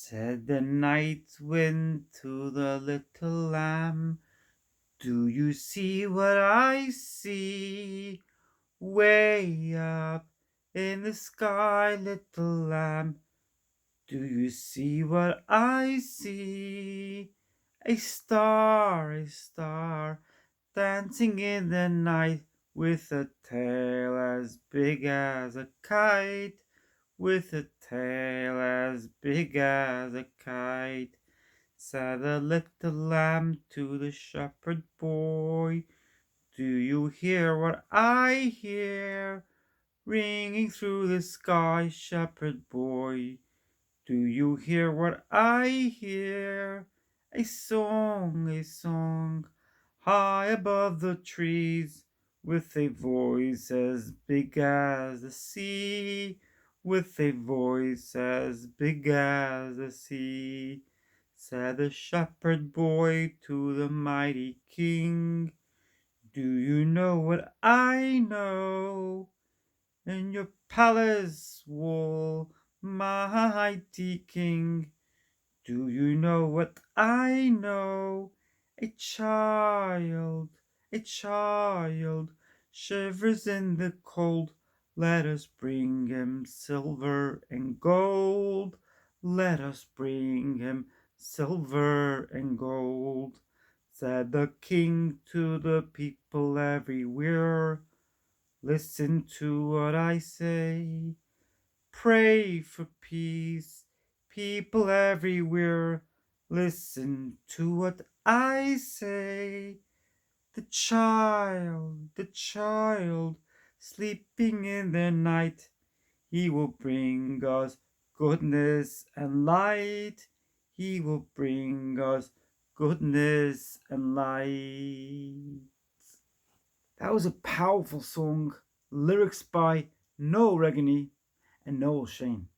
Said the night wind to the little lamb, "Do you see what I see? Way up in the sky, little lamb, do you see what I see? A star, dancing in the night, with a tail as big as a kite, with a tail as big as a kite." Said the little lamb to the shepherd boy, "Do you hear what I hear, ringing through the sky, shepherd boy? Do you hear what I hear? A song, high above the trees, with a voice as big as the sea, with a voice as big as the sea." Said the shepherd boy to the mighty king, "Do you know what I know? In your palace wall, mighty king, do you know what I know? A child shivers in the cold. Let us bring him silver and gold. Let us bring him silver and gold." Said the king to the people everywhere, "Listen to what I say. Pray for peace, people everywhere. Listen to what I say. The child, sleeping in the night, he will bring us goodness and light. He will bring us goodness and light." That was a powerful song. Lyrics by Noel Regany and Noel Shane.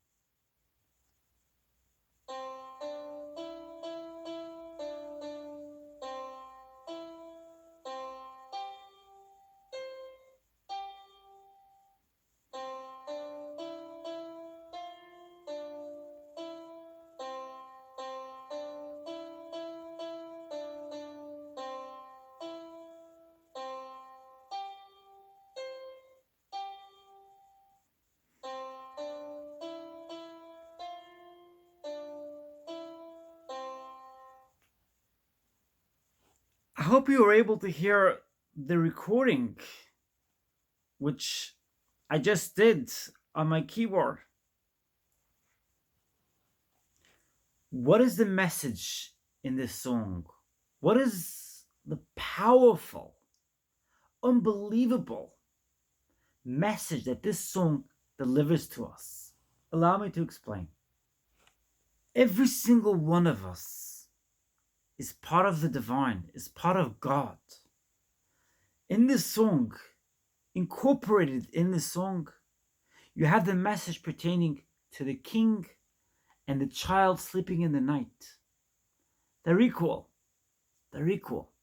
I hope you were able to hear the recording, which I just did on my keyboard. What is the message in this song? What is the powerful, unbelievable message that this song delivers to us? Allow me to explain. Every single one of us is part of the divine, is part of God. In this song, incorporated in this song, you have the message pertaining to the king and the child sleeping in the night. They're equal. They're equal.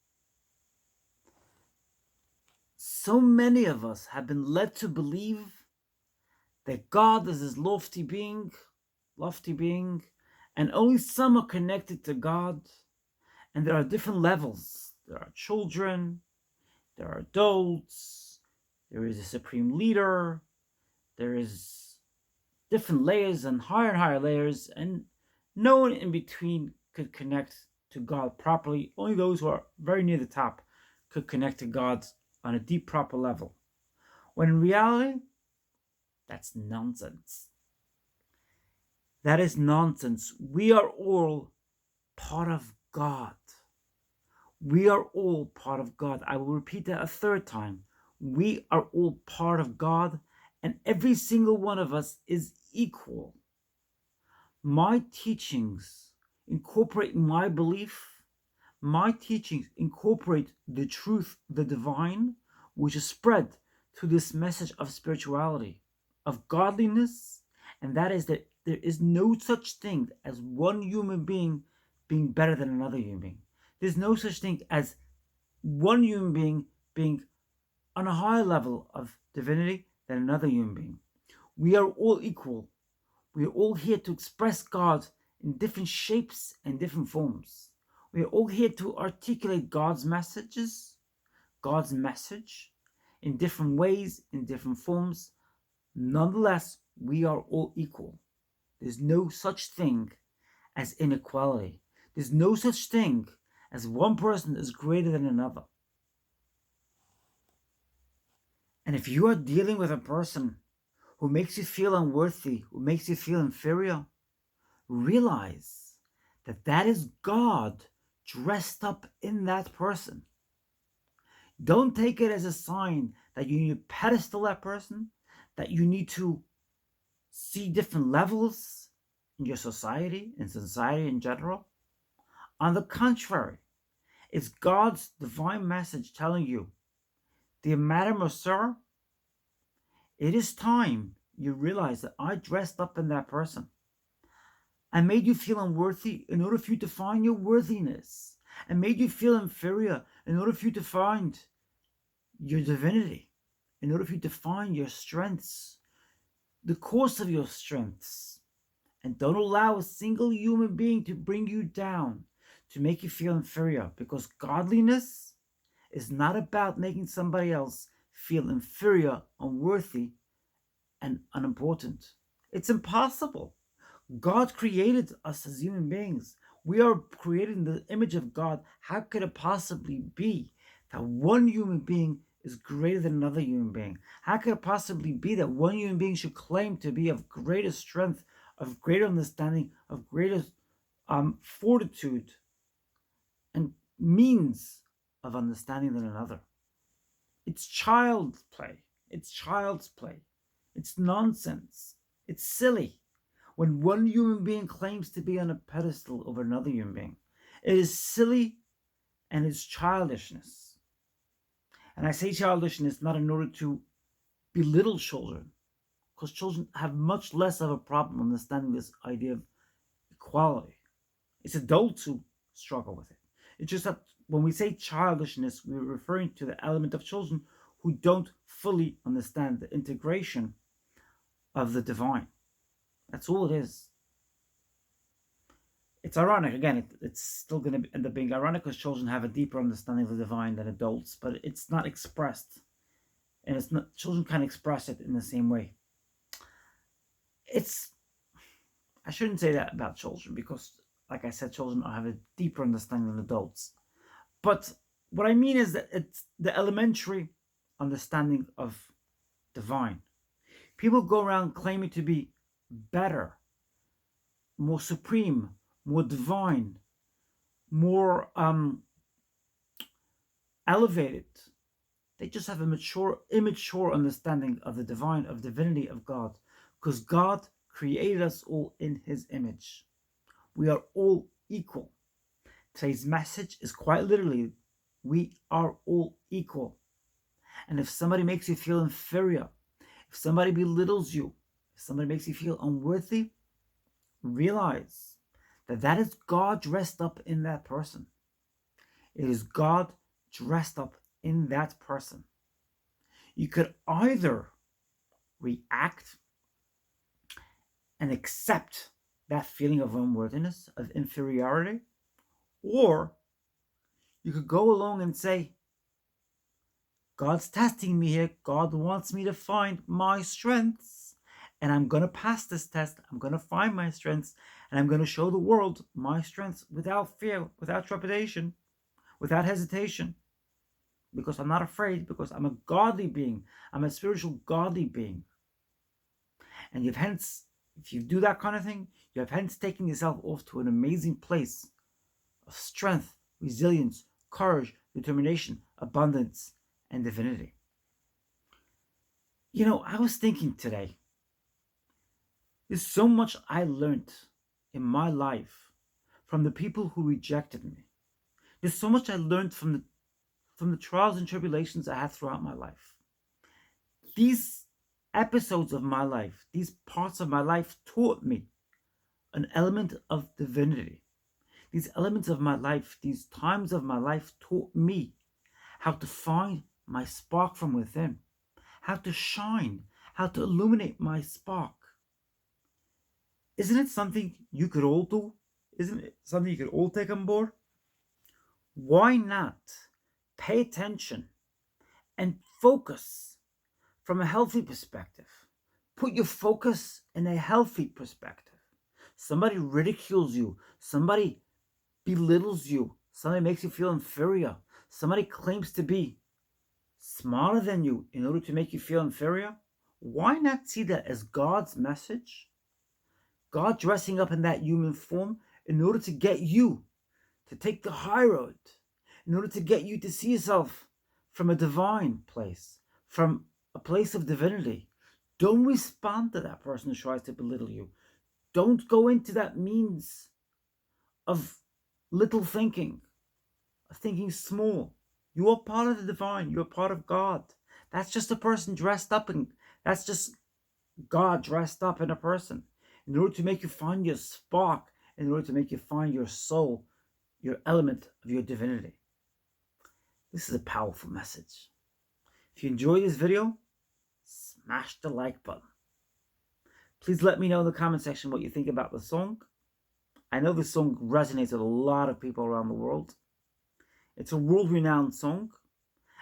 So many of us have been led to believe that God is this lofty being, and only some are connected to God. And there are different levels. There are children, there are adults, there is a supreme leader, there is different layers and higher layers, and no one in between could connect to God properly. Only those who are very near the top could connect to God on a deep, proper level. When in reality, that's nonsense. That is nonsense. We are all part of God. We are all part of God. I will repeat that a third time. We are all part of God, and every single one of us is equal. My teachings incorporate my belief. My teachings incorporate the truth, the divine, which is spread through this message of spirituality, of godliness, and that is that there is no such thing as one human being being better than another human being. There's no such thing as one human being being on a higher level of divinity than another human being. We are all equal. We are all here to express God in different shapes and different forms. We are all here to articulate God's messages, God's message, in different ways, in different forms. Nonetheless, we are all equal. There's no such thing as inequality. There's no such thing as one person is greater than another. And if you are dealing with a person who makes you feel unworthy, who makes you feel inferior, realize that that is God dressed up in that person. Don't take it as a sign that you need to pedestal that person, that you need to see different levels in your society, in society in general. On the contrary, it's God's divine message telling you, dear madam or sir, it is time you realize that I dressed up in that person. I made you feel unworthy in order for you to find your worthiness. I made you feel inferior in order for you to find your divinity, in order for you to find your strengths, the course of your strengths. And don't allow a single human being to bring you down, to make you feel inferior, because godliness is not about making somebody else feel inferior, unworthy, and unimportant. It's impossible. God created us as human beings. We are created in the image of God. How could it possibly be that one human being is greater than another human being? How could it possibly be that one human being should claim to be of greater strength, of greater understanding, of greater fortitude, and means of understanding than another? It's child's play. It's child's play. It's nonsense. It's silly when one human being claims to be on a pedestal over another human being. It is silly and it's childishness. And I say childishness not in order to belittle children, because children have much less of a problem understanding this idea of equality. It's adults who struggle with it. It's just that when we say childishness, we're referring to the element of children who don't fully understand the integration of the divine. That's all it is. It's ironic. Again, it's still going to end up being ironic because children have a deeper understanding of the divine than adults, but it's not expressed. And it's not, children can't express it in the same way. I shouldn't say that about children because, like I said, children have a deeper understanding than adults. But what I mean is that it's the elementary understanding of divine. People go around claiming to be better, more supreme, more divine, more elevated. They just have a immature understanding of the divine, of divinity of God, because God created us all in his image. We are all equal. Today's message is quite literally, we are all equal. And if somebody makes you feel inferior, if somebody belittles you, if somebody makes you feel unworthy, realize that that is God dressed up in that person. It is God dressed up in that person. You could either react and accept that feeling of unworthiness, of inferiority, or you could go along and say, God's testing me here. God wants me to find my strengths. And I'm going to pass this test. I'm going to find my strengths. And I'm going to show the world my strengths without fear, without trepidation, without hesitation. Because I'm not afraid, because I'm a godly being. I'm a spiritual godly being. And you've hence, if you do that kind of thing, you have hence taken yourself off to an amazing place of strength, resilience, courage, determination, abundance, and divinity. You know, I was thinking today, there's so much I learned in my life from the people who rejected me. There's so much I learned from the trials and tribulations I had throughout my life. These episodes of my life, these parts of my life taught me an element of divinity. These elements of my life, these times of my life taught me how to find my spark from within, how to shine, how to illuminate my spark. Isn't it something you could all do? Isn't it something you could all take on board? Why not pay attention and focus from a healthy perspective? Put your focus in a healthy perspective. Somebody ridicules you, somebody belittles you, somebody makes you feel inferior, somebody claims to be smarter than you in order to make you feel inferior. Why not see that as God's message? God dressing up in that human form in order to get you to take the high road, in order to get you to see yourself from a divine place, from a place of divinity. Don't respond to that person who tries to belittle you. Don't go into that means of little thinking, of thinking small. You are part of the divine. You are part of God. That's just a person dressed up, and that's just God dressed up in a person in order to make you find your spark, in order to make you find your soul, your element of your divinity. This is a powerful message. If you enjoyed this video, smash the like button. Please let me know in the comment section what you think about the song. I know this song resonates with a lot of people around the world. It's a world-renowned song,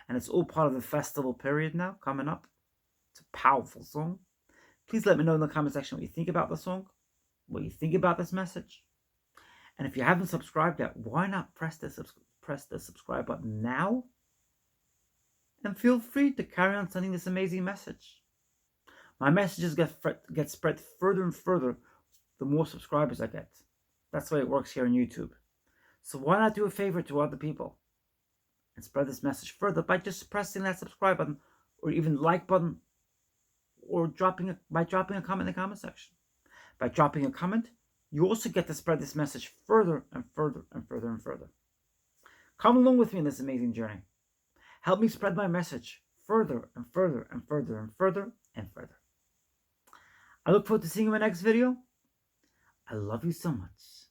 and it's all part of the festival period now coming up. It's a powerful song. Please let me know in the comment section what you think about the song, what you think about this message. And if you haven't subscribed yet, why not press the subscribe button now? And feel free to carry on sending this amazing message. My messages get spread further and further the more subscribers I get. That's the way it works here on YouTube. So why not do a favor to other people and spread this message further by just pressing that subscribe button, or even like button, or by dropping a comment in the comment section. By dropping a comment, you also get to spread this message further and further and further and further. Come along with me in this amazing journey. Help me spread my message further and further and further and further and further. I look forward to seeing you in my next video. I love you so much.